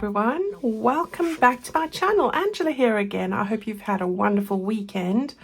everyone, welcome back to my channel. Angela here again. I hope you've had a wonderful weekend.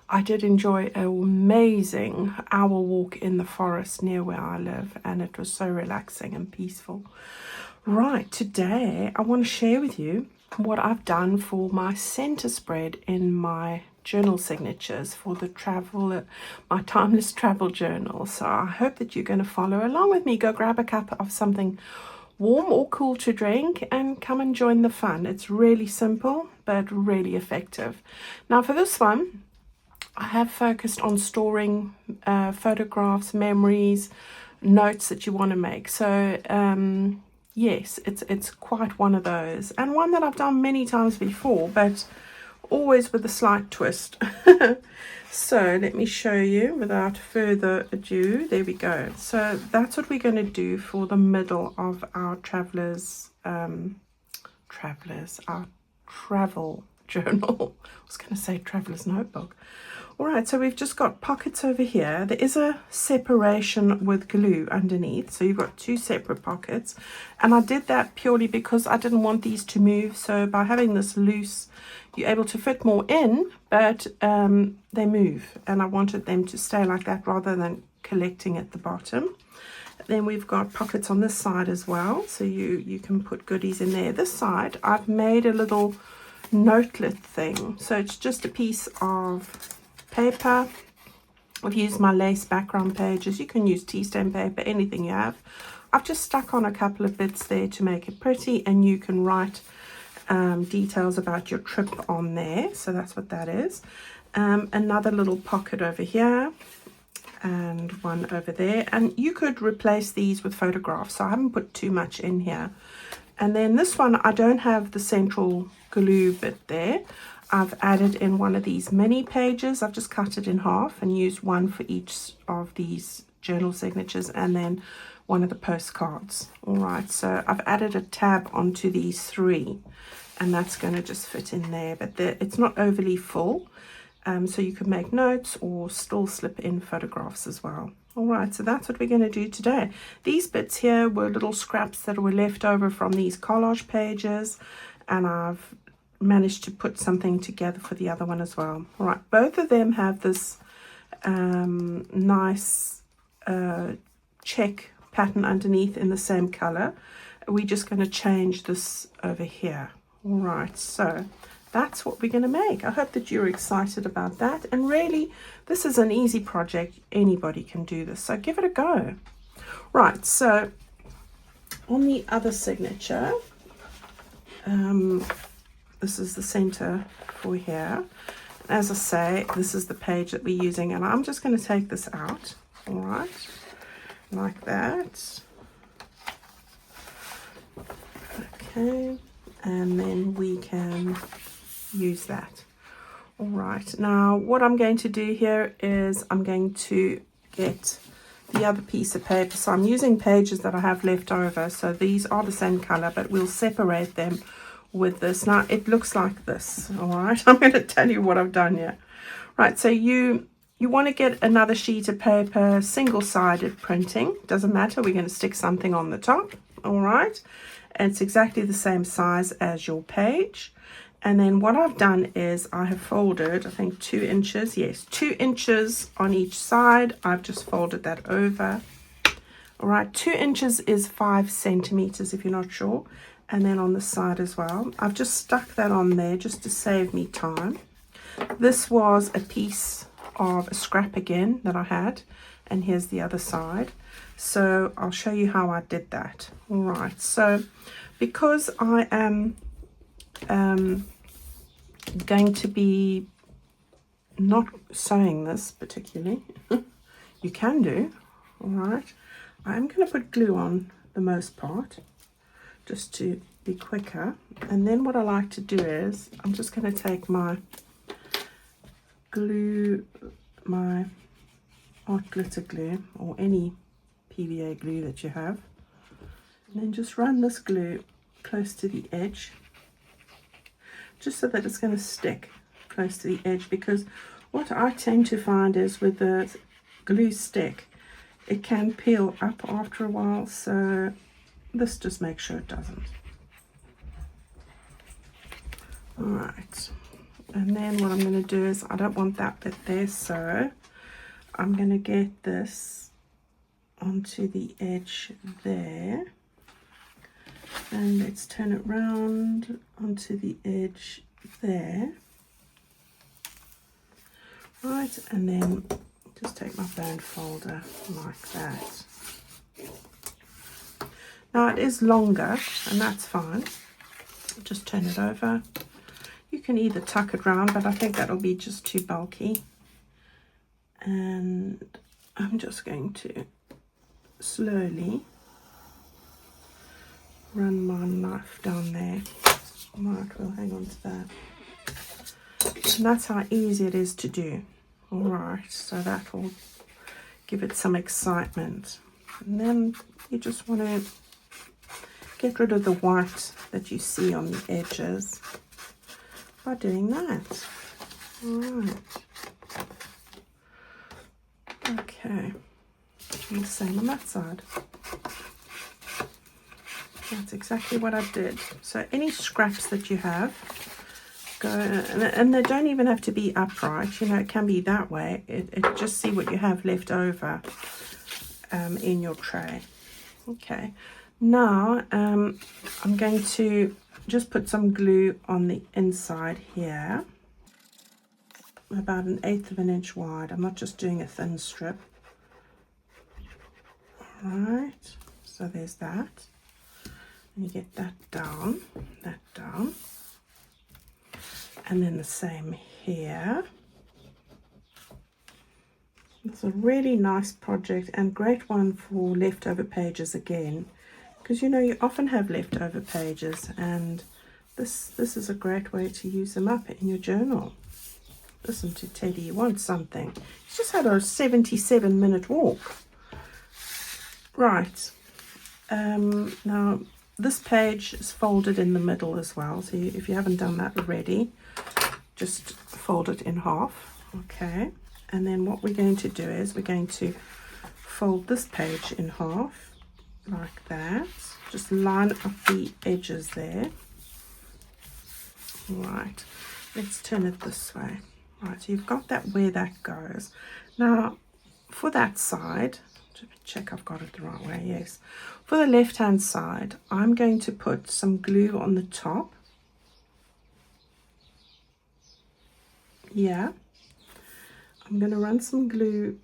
I did enjoy an amazing hour walk in the forest near where I live, and it was so relaxing and peaceful. Right, today I want to share with you what I've done for my center spread in my journal signatures for the my timeless travel journal. So I hope that you're going to follow along with me. Go grab a cup of something warm or cool to drink and come and join the fun. It's really simple but really effective. Now for this one, I have focused on storing photographs, memories, notes that you want to make. So yes, it's quite one of those, and one that I've done many times before, but always with a slight twist. So let me show you without further ado. There we go. So that's what we're going to do for the middle of our our travel journal. I was going to say traveler's notebook. All right, so we've just got pockets over here. There is a separation with glue underneath, so you've got two separate pockets, and I did that purely because I didn't want these to move. So by having this loose, you're able to fit more in, but they move, and I wanted them to stay like that rather than collecting at the bottom. Then we've got pockets on this side as well, so you can put goodies in there. This side I've made a little notelet thing, so it's just a piece of paper. I've used my lace background pages. You can use tea stain paper, anything you have. I've just stuck on a couple of bits there to make it pretty, and you can write details about your trip on there. So that's what that is. Another little pocket over here and one over there, and you could replace these with photographs, so I haven't put too much in here. And then this one, I don't have the central glue bit there. I've added in one of these mini pages. I've just cut it in half and used one for each of these journal signatures, and then one of the postcards. All right, so I've added a tab onto these three, and that's going to just fit in there, but it's not overly full, so you can make notes or still slip in photographs as well. All right, so that's what we're going to do today. These bits here were little scraps that were left over from these collage pages, and I've managed to put something together for the other one as well. All right, both of them have this nice check pattern underneath in the same color. We're just going to change this over here. All right, so that's what we're going to make. I hope that you're excited about that, and really this is an easy project. Anybody can do this, so give it a go. Right, so on the other signature, this is the center for here. As I say, this is the page that we're using, and I'm just going to take this out. All right, like that. Okay, and then we can use that. All right, now what I'm going to do here is I'm going to get the other piece of paper. So I'm using pages that I have left over, so these are the same color, but we'll separate them with this. Now it looks like this. All right, I'm going to tell you what I've done here. Right, so you want to get another sheet of paper, single-sided printing, doesn't matter, we're going to stick something on the top. All right, and it's exactly the same size as your page. And then what I've done is I have folded, I think 2 inches, yes, 2 inches on each side. I've just folded that over. All right, 2 inches is 5 centimeters if you're not sure. And then on the side as well, I've just stuck that on there just to save me time. This was a piece of a scrap again that I had, and here's the other side. So I'll show you how I did that. All right, so because I am going to be not sewing this particularly, you can do, all right, I'm going to put glue on the most part just to be quicker. And then what I like to do is I'm just going to take my glue, my art glitter glue, or any PVA glue that you have, and then just run this glue close to the edge, just so that it's going to stick close to the edge, because what I tend to find is with the glue stick, it can peel up after a while, so this just makes sure it doesn't. All right, and then what I'm going to do is, I don't want that bit there, so I'm going to get this onto the edge there, and let's turn it round onto the edge there. Right, and then just take my bone folder like that. Now it is longer, and that's fine. Just turn it over. You can either tuck it round, but I think that'll be just too bulky. And I'm just going to slowly run my knife down there. Right, we'll hang on to that. And that's how easy it is to do. All right, so that will give it some excitement. And then you just want to get rid of the white that you see on the edges by doing that. All right. Okay. And the same on that side. That's exactly what I did. So any scraps that you have, go, and they don't even have to be upright, you know, it can be that way. Just see what you have left over in your tray. Okay, now I'm going to just put some glue on the inside here, about 1/8 of an inch wide. I'm not just doing a thin strip. All right, so there's that. And you get that down, and then the same here. It's a really nice project and great one for leftover pages again, because you know you often have leftover pages, and this is a great way to use them up in your journal. Listen to Teddy, he wants something. He's just had a 77-minute walk. Right, now this page is folded in the middle as well, so if you haven't done that already, just fold it in half. Okay, and then what we're going to do is we're going to fold this page in half like that. Just line up the edges there. Right, let's turn it this way. Right, so you've got that where that goes. Now for that side, to check I've got it the right way, yes. For the left hand side, I'm going to put some glue on the top. Yeah, I'm going to run some glue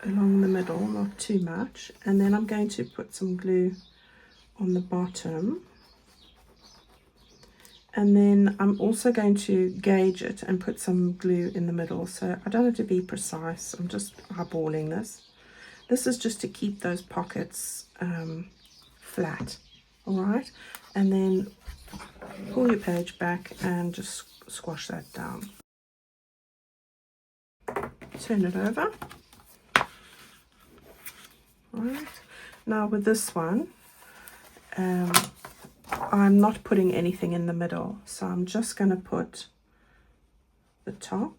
along the middle, not too much, and then I'm going to put some glue on the bottom, and then I'm also going to gauge it and put some glue in the middle. So I don't have to be precise, I'm just eyeballing this. This is just to keep those pockets flat. All right, and then pull your page back and just squash that down. Turn it over. All right, now with this one, I'm not putting anything in the middle, so I'm just going to put the top,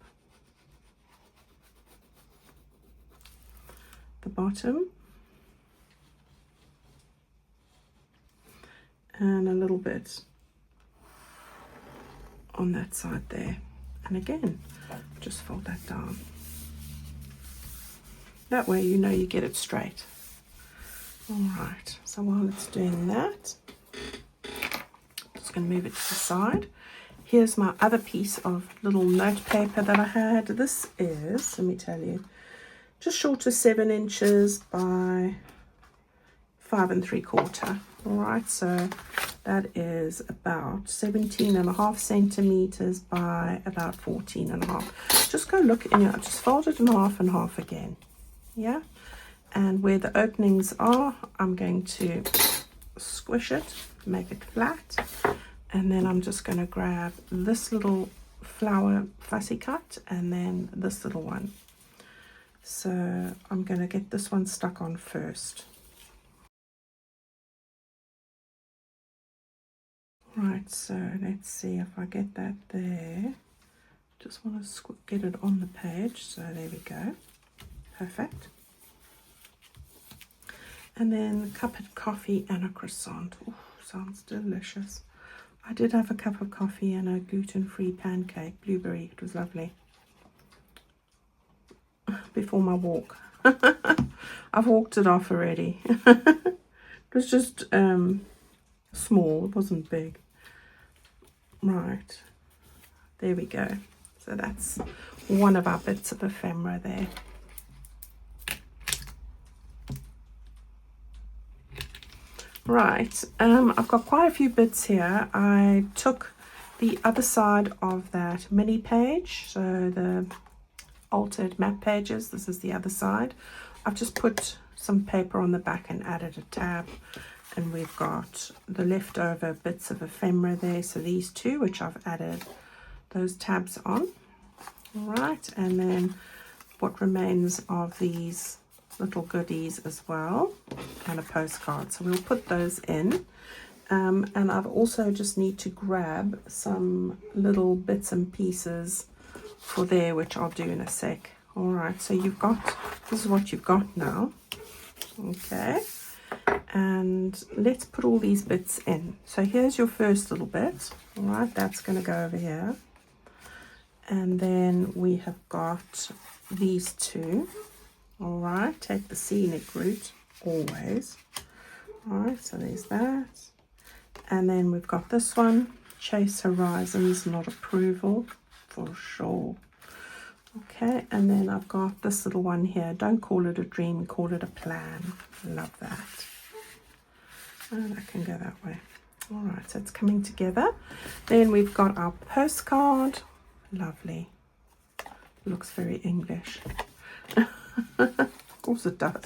the bottom, and a little bit on that side there, and again just fold that down. That way you know you get it straight. All right, so while it's doing that, just going to move it to the side. Here's my other piece of little note paper that I had. This is, let me tell you, just short of 7 inches by 5 3/4. All right, so that is about 17.5 centimeters by about 14.5. Just go look in your, just fold it in half and half again. Yeah, and where the openings are, I'm going to squish it, make it flat, and then I'm just going to grab this little flower fussy cut and then this little one. So I'm going to get this one stuck on first. Right, so let's see if I get that there. Just want to get it on the page, so there we go. Perfect. And then a cup of coffee and a croissant. Ooh, sounds delicious. I did have a cup of coffee and a gluten-free pancake, blueberry. It was lovely. Before my walk. I've walked it off already. It was just small, it wasn't big. Right, there we go. So that's one of our bits of ephemera there. Right, I've got quite a few bits here. I took the other side of that mini page, so the altered map pages, this is the other side. I've just put some paper on the back and added a tab, and we've got the leftover bits of ephemera there, so these two, which I've added those tabs on. All right, and then what remains of these little goodies as well, and a postcard, so we'll put those in. And I've also just need to grab some little bits and pieces for there, which I'll do in a sec. All right, so you've got, this is what you've got now. Okay, and let's put all these bits in. So here's your first little bit. All right, that's going to go over here, and then we have got these two. All right, take the scenic route always. All right, so there's that, and then we've got this one, chase horizons, not approval, for sure. Okay, and then I've got this little one here, don't call it a dream, call it a plan. Love that. And I can go that way. All right, so it's coming together. Then we've got our postcard. Lovely, looks very English. Of course it does.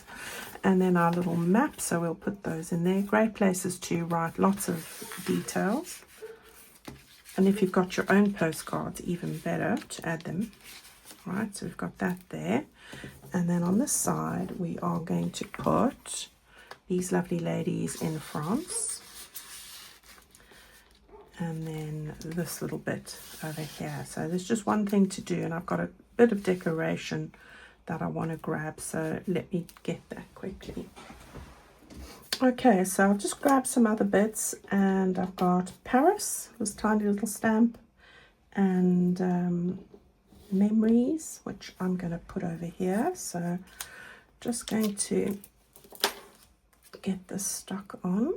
And then our little map, so we'll put those in there. Great places to write lots of details, and if you've got your own postcards, even better to add them. Right, so we've got that there, and then on this side we are going to put these lovely ladies in France, and then this little bit over here. So there's just one thing to do, and I've got a bit of decoration that I want to grab, so let me get that quickly. Okay, so I've just grabbed some other bits, and I've got Paris, this tiny little stamp, and memories, which I'm going to put over here. So just going to get this stuck on.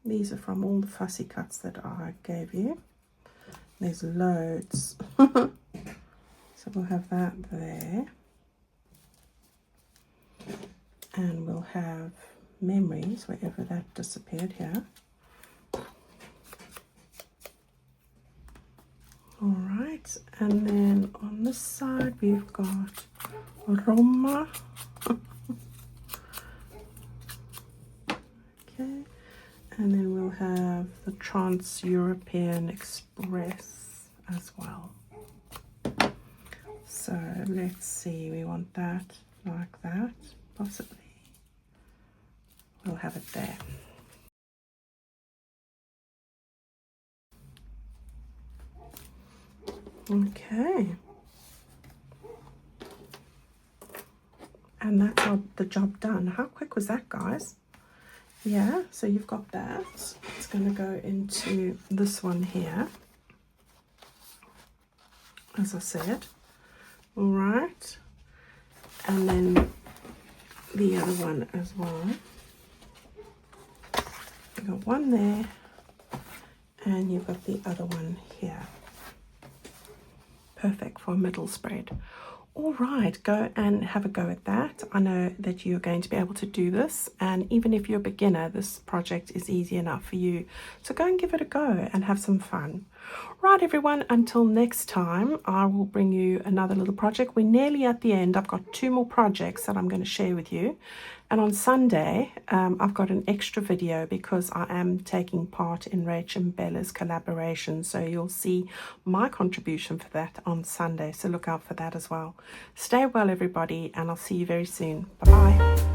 These are from all the fussy cuts that I gave you. There's loads. So we'll have that there. And we'll have memories wherever that disappeared here. All right, and then on this side we've got Roma. Okay, and then we'll have the Trans-European Express as well. So let's see, we want that like that, possibly. We'll have it there. Okay, and that's the job done. How quick was that, guys? Yeah, so you've got that. It's going to go into this one here, as I said. All right, and then the other one as well. You've got one there, and you've got the other one here. Perfect for a middle spread. All right, go and have a go at that. I know that you're going to be able to do this, and even if you're a beginner, this project is easy enough for you. So go and give it a go and have some fun. Right, everyone, until next time, I will bring you another little project. We're nearly at the end. I've got 2 more projects that I'm going to share with you. And on Sunday, I've got an extra video because I am taking part in Rach and Bella's collaboration. So you'll see my contribution for that on Sunday. So look out for that as well. Stay well, everybody, and I'll see you very soon. Bye-bye.